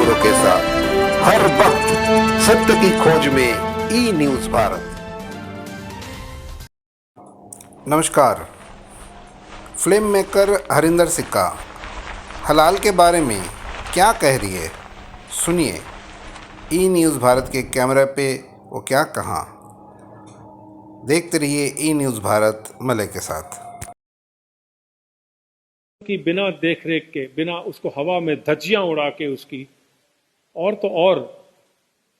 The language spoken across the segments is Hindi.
खबरों के साथ हर वक्त सत्य की खोज में ई न्यूज भारत। नमस्कार। फिल्म मेकर हरिंदर सिक्का हलाल के बारे में क्या कह रही है, सुनिए ई न्यूज़ भारत के कैमरे पे वो क्या कहा। देखते रहिए ई न्यूज़ भारत मलय के साथ। कि बिना देख रेख के, बिना उसको हवा में धज्जियां उड़ा के उसकी, और तो और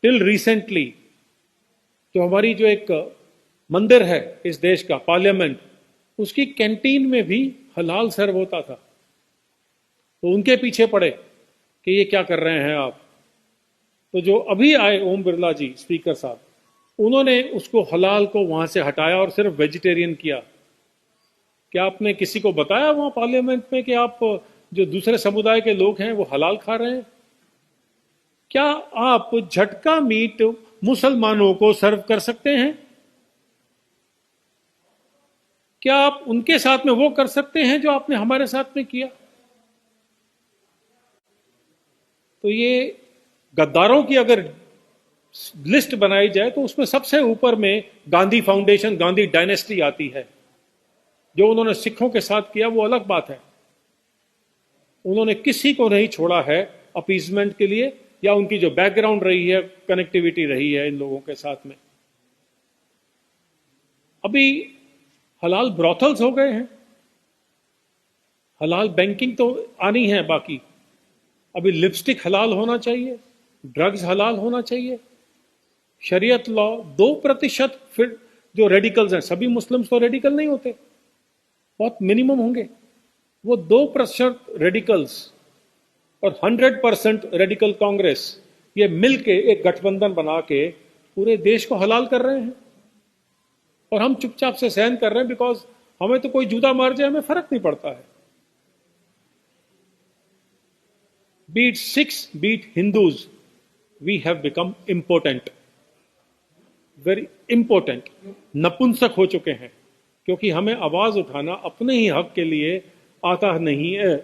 टिल रिसेंटली जो हमारी जो एक मंदिर है इस देश का, पार्लियामेंट, उसकी कैंटीन में भी हलाल सर्व होता था। तो उनके पीछे पड़े कि ये क्या कर रहे हैं आप। तो जो अभी आए ओम बिरला जी, स्पीकर साहब, उन्होंने उसको हलाल को वहां से हटाया और सिर्फ वेजिटेरियन किया। क्या आपने किसी को बताया वहां पार्लियामेंट में कि आप जो दूसरे समुदाय के लोग हैं वो हलाल खा रहे हैं? क्या आप झटका मीट मुसलमानों को सर्व कर सकते हैं? क्या आप उनके साथ में वो कर सकते हैं जो आपने हमारे साथ में किया? तो ये गद्दारों की अगर लिस्ट बनाई जाए तो उसमें सबसे ऊपर में गांधी फाउंडेशन, गांधी डायनेस्टी आती है। जो उन्होंने सिखों के साथ किया वो अलग बात है। उन्होंने किसी को नहीं छोड़ा है अपीजमेंट के लिए, या उनकी जो बैकग्राउंड रही है, कनेक्टिविटी रही है इन लोगों के साथ में। अभी हलाल ब्रॉथल्स हो गए हैं, हलाल बैंकिंग तो आनी है बाकी। अभी लिपस्टिक हलाल होना चाहिए, ड्रग्स हलाल होना चाहिए, शरीयत लॉ 2%। फिर जो रेडिकल्स हैं, सभी मुस्लिम्स तो रेडिकल नहीं होते, बहुत मिनिमम होंगे, वो 2% रेडिकल्स और 100% रेडिकल कांग्रेस, ये मिलके एक गठबंधन बना के पूरे देश को हलाल कर रहे हैं। और हम चुपचाप से सहन कर रहे हैं, बिकॉज हमें तो कोई जूता मार जाए हमें फर्क नहीं पड़ता है। Beat Sikhs, beat Hindus, we have become important, very important. नपुंसक हो चुके हैं, क्योंकि हमें आवाज उठाना अपने ही हक के लिए आता नहीं है।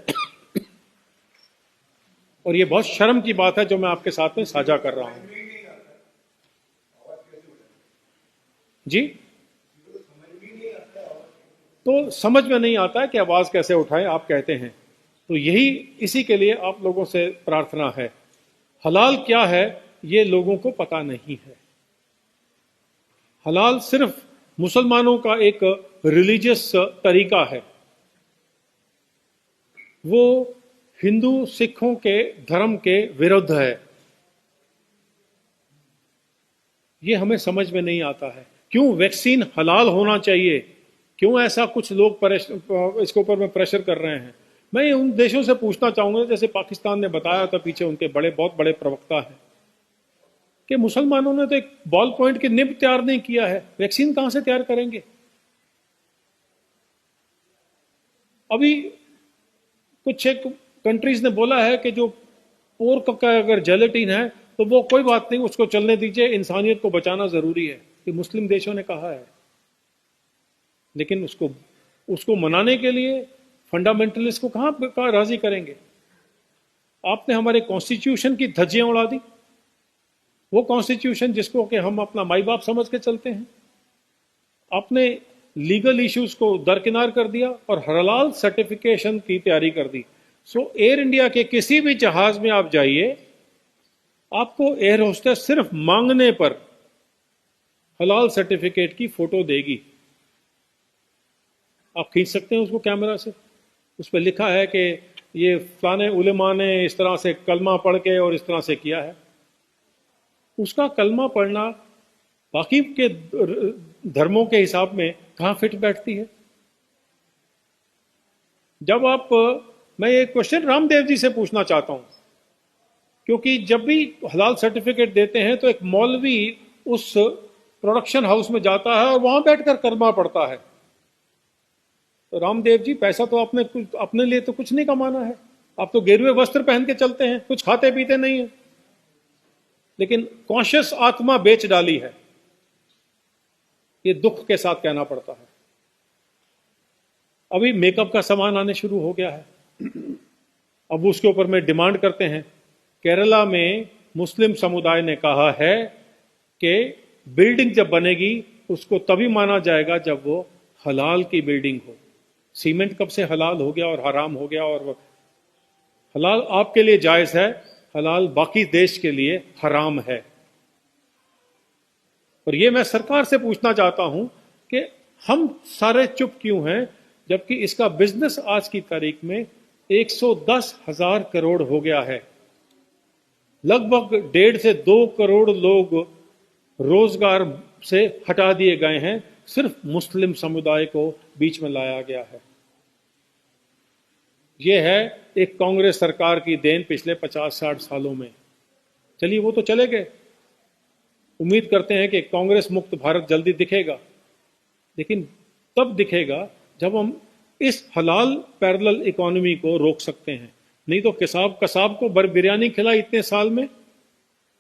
और ये बहुत शर्म की बात है जो मैं आपके साथ में साझा कर रहा हूं। जी, तो समझ में नहीं आता है कि आवाज कैसे उठाएं, आप कहते हैं। तो यही, इसी के लिए आप लोगों से प्रार्थना है। हलाल क्या है ये लोगों को पता नहीं है। हलाल सिर्फ मुसलमानों का एक रिलीजियस तरीका है, वो हिंदू सिखों के धर्म के विरुद्ध है। ये हमें समझ में नहीं आता है। क्यों वैक्सीन हलाल होना चाहिए, क्यों ऐसा कुछ लोग इसके ऊपर में प्रेशर कर रहे हैं? मैं उन देशों से पूछना चाहूंगा, जैसे पाकिस्तान ने बताया था, पीछे उनके बहुत बड़े प्रवक्ता हैं, कि मुसलमानों ने तो एक बॉल पॉइंट की निब तैयार नहीं किया है, वैक्सीन कहां से तैयार करेंगे? अभी कुछ एक कंट्रीज ने बोला है कि जो पोर्क का अगर जेलेटिन है तो वो कोई बात नहीं, उसको चलने दीजिए, इंसानियत को बचाना जरूरी है। कि मुस्लिम देशों ने कहा है, लेकिन उसको मनाने के लिए फंडामेंटलिस्ट को कहां राजी करेंगे? आपने हमारे कॉन्स्टिट्यूशन की धज्जियां उड़ा दी, वो कॉन्स्टिट्यूशन जिसको कि हम अपना माई बाप समझ के चलते हैं। आपने लीगल इश्यूज को दरकिनार कर दिया और हलाल सर्टिफिकेशन की तैयारी कर दी। सो एयर इंडिया के किसी भी जहाज में आप जाइए, आपको एयर होस्टेस सिर्फ मांगने पर हलाल सर्टिफिकेट की फोटो देगी। आप खींच सकते हैं उसको कैमरा से, उस पर लिखा है कि ये फलाने उलेमा ने इस तरह से कलमा पढ़ के और इस तरह से किया है। उसका कलमा पढ़ना बाकी के धर्मों के हिसाब में कहां फिट बैठती है? जब आप, मैं ये क्वेश्चन रामदेव जी से पूछना चाहता हूं, क्योंकि जब भी हलाल सर्टिफिकेट देते हैं तो एक मौलवी उस प्रोडक्शन हाउस में जाता है और वहां बैठकर कलमा पढ़ता है। तो रामदेव जी, पैसा तो आपने अपने लिए तो कुछ नहीं कमाना है, आप तो गेरुए वस्त्र पहन के चलते हैं, कुछ खाते पीते नहीं है, लेकिन कॉन्शियस आत्मा बेच डाली है। ये दुख के साथ कहना पड़ता है। अभी मेकअप का सामान आने शुरू हो गया है, अब उसके ऊपर में डिमांड करते हैं केरला में मुस्लिम समुदाय ने कहा है कि बिल्डिंग जब बनेगी उसको तभी माना जाएगा जब वो हलाल की बिल्डिंग हो। सीमेंट कब से हलाल हो गया और हराम हो गया? और हलाल आपके लिए जायज है, हलाल बाकी देश के लिए हराम है। और ये मैं सरकार से पूछना चाहता हूं कि हम सारे चुप क्यों हैं, जबकि इसका बिजनेस आज की तारीख में 110,000 करोड़ हो गया है। लगभग 1.5 से 2 करोड़ लोग रोजगार से हटा दिए गए हैं, सिर्फ मुस्लिम समुदाय को बीच में लाया गया है। यह है एक कांग्रेस सरकार की देन पिछले 50-60 सालों में। चलिए वो तो चले गए, उम्मीद करते हैं कि कांग्रेस मुक्त भारत जल्दी दिखेगा, लेकिन तब दिखेगा जब हम इस हलाल पैरेलल इकोनॉमी को रोक सकते हैं। नहीं तो कसाब को बिरयानी खिलाई इतने साल में,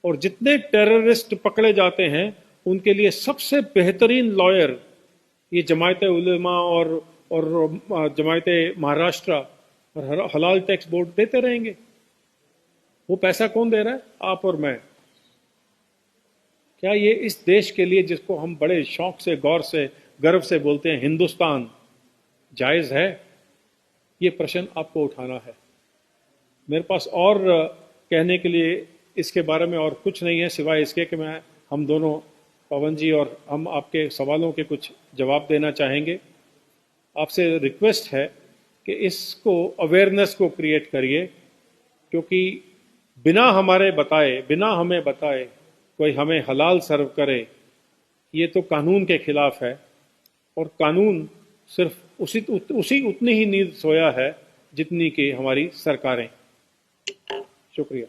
और जितने टेररिस्ट पकड़े जाते हैं उनके लिए सबसे बेहतरीन लॉयर ये जमायत उलेमा और जमायत महाराष्ट्र और हलाल टैक्स बोर्ड देते रहेंगे। वो पैसा कौन दे रहा है? आप और मैं। क्या ये इस देश के लिए, जिसको हम बड़े शौक से, गौर से, गर्व से बोलते हैं हिंदुस्तान, जायज है? ये प्रश्न आपको उठाना है। मेरे पास और कहने के लिए इसके बारे में और कुछ नहीं है, सिवाय इसके कि हम दोनों, पवन जी और हम, आपके सवालों के कुछ जवाब देना चाहेंगे। आपसे रिक्वेस्ट है कि इसको, अवेयरनेस को क्रिएट करिए, क्योंकि बिना हमें बताए कोई हमें हलाल सर्व करे, ये तो कानून के खिलाफ है। और कानून सिर्फ उतनी ही नींद सोया है जितनी कि हमारी सरकारें। शुक्रिया।